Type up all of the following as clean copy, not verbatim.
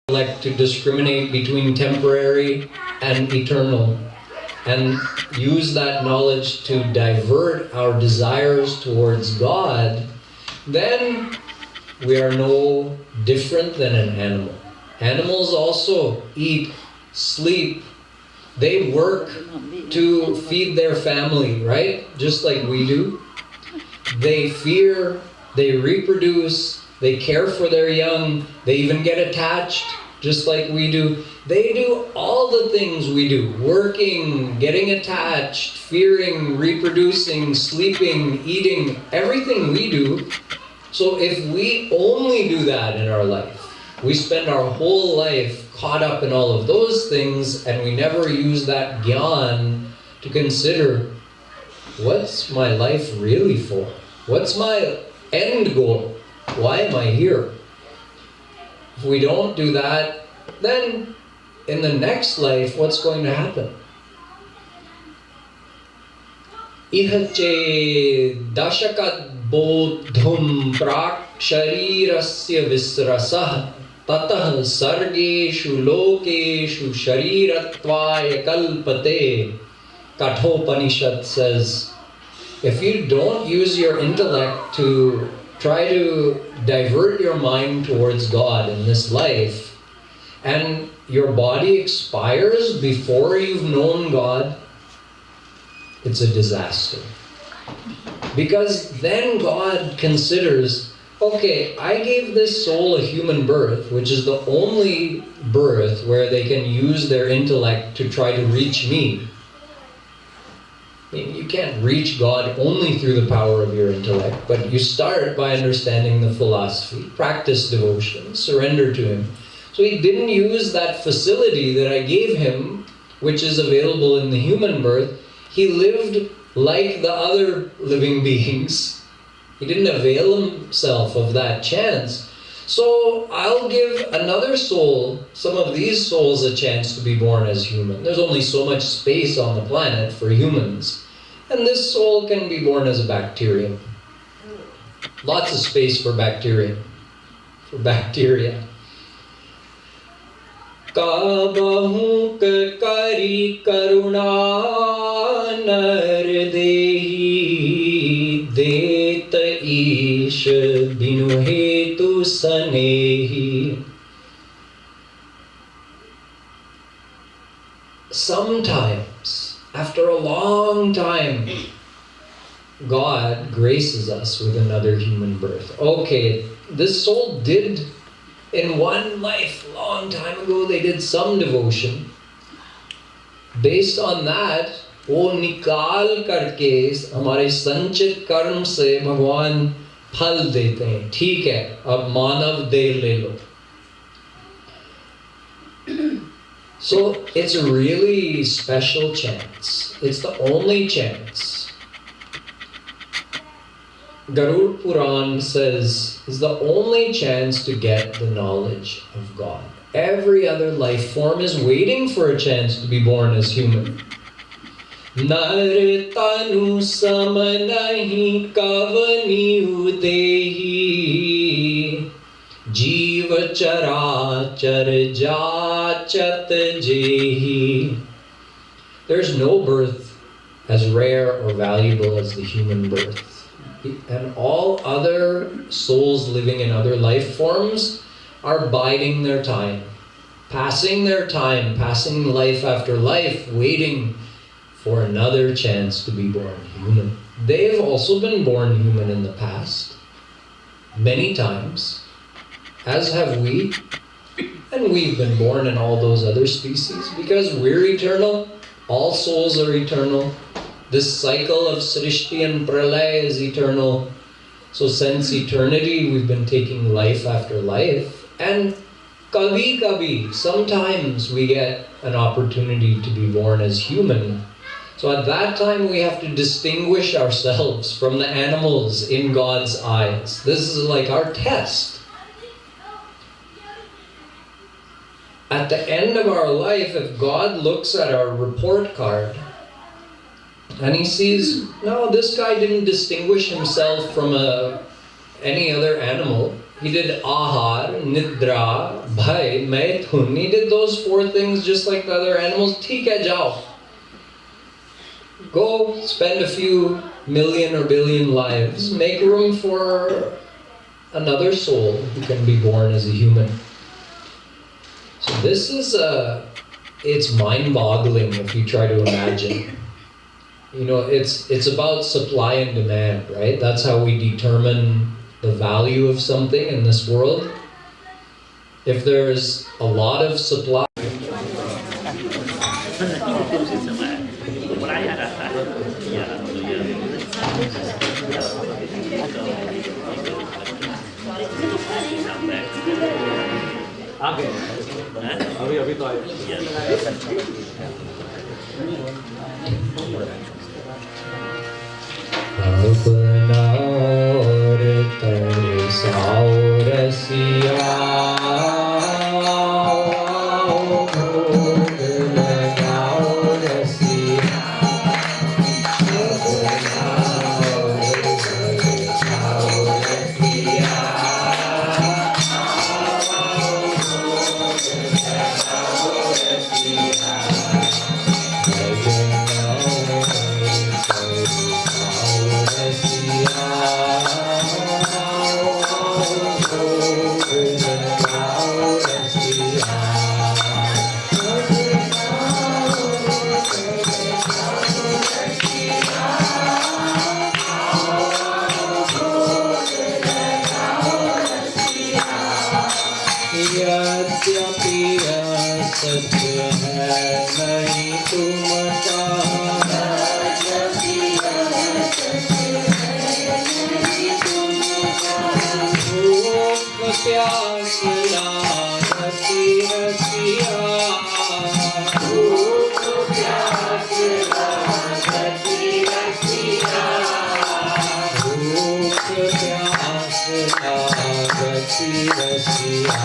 intellect to discriminate between temporary and eternal, and use that knowledge to divert our desires towards God, then we are no different than an animal. Animals also eat, sleep, they work to feed their family, right? Just like we do. They fear, they reproduce, they care for their young, they even get attached, just like we do. They do all the things we do: working, getting attached, fearing, reproducing, sleeping, eating, everything we do. So if we only do that in our life, we spend our whole life caught up in all of those things, and we never use that gyan to consider, what's my life really for? What's my end goal? Why am I here? If we don't do that, then in the next life, what's going to happen? Ihache dashakat bodhum prak sharirasya visrasah tatah sargeshu lokeshu sharirattvaya kalpate. Kathopanishad says, if you don't use your intellect to try to divert your mind towards God in this life, and your body expires before you've known God, it's a disaster. Because then God considers, okay, I gave this soul a human birth, which is the only birth where they can use their intellect to try to reach me. I mean, you can't reach God only through the power of your intellect, but you start by understanding the philosophy, practice devotion, surrender to Him. So He didn't use that facility that I gave Him, which is available in the human birth. He lived like the other living beings. He didn't avail Himself of that chance. So I'll give another soul, some of these souls, a chance to be born as human. There's only so much space on the planet for humans. And this soul can be born as a bacterium. Lots of space for bacteria. Kabahu kari karuna nar dehi det ish binu hetu sanehi. Sometimes, after a long time, God graces us with another human birth. Okay, this soul did, in one life, long time ago, they did some devotion. Based on that, वो निकाल करके हमारे संचित कर्म से भगवान फल देते हैं. ठीक है, अब मानव देह ले लो. So it's a really special chance. It's the only chance. Garud Puran says is the only chance to get the knowledge of God. Every other life form is waiting for a chance to be born as human. Nar tanu samanahi kavani udehi Jiva chara char jachat jehi. There's no birth as rare or valuable as the human birth. And all other souls living in other life forms are biding their time, passing life after life, waiting for another chance to be born human. They have also been born human in the past, many times, as have we, and we've been born in all those other species because we're eternal. All souls are eternal. This cycle of Srishti and Pralaya is eternal. So since eternity, we've been taking life after life. And kabhi, sometimes we get an opportunity to be born as human. So at that time, we have to distinguish ourselves from the animals in God's eyes. This is like our test. At the end of our life, if God looks at our report card and He sees, no, this guy didn't distinguish himself from any other animal, He did ahar, nidra, bhai, maithun. He did those 4 things just like the other animals. Theek hai, jao. Go spend a few million or billion lives. Make room for another soul who can be born as a human. So this is it's mind-boggling if you try to imagine. It's about supply and demand, right? That's how we determine the value of something in this world. If there's a lot of supply, अभी तो आए अपना और तरसाओ रसिया भोग लगाओ रसिया अपना और तरसाओ रसिया यद्यपि सच है नहीं तुमका भूख प्यास लागती रसिया भूख प्यास लागती रसिया भूख प्यास लागती रसिया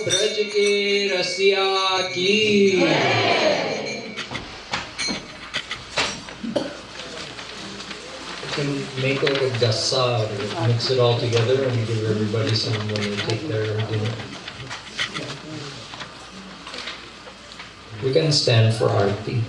ब्रज के रसिया की। You can make like a gasa, mix it all together and give everybody some when they take their dinner. You can stand for Aarti.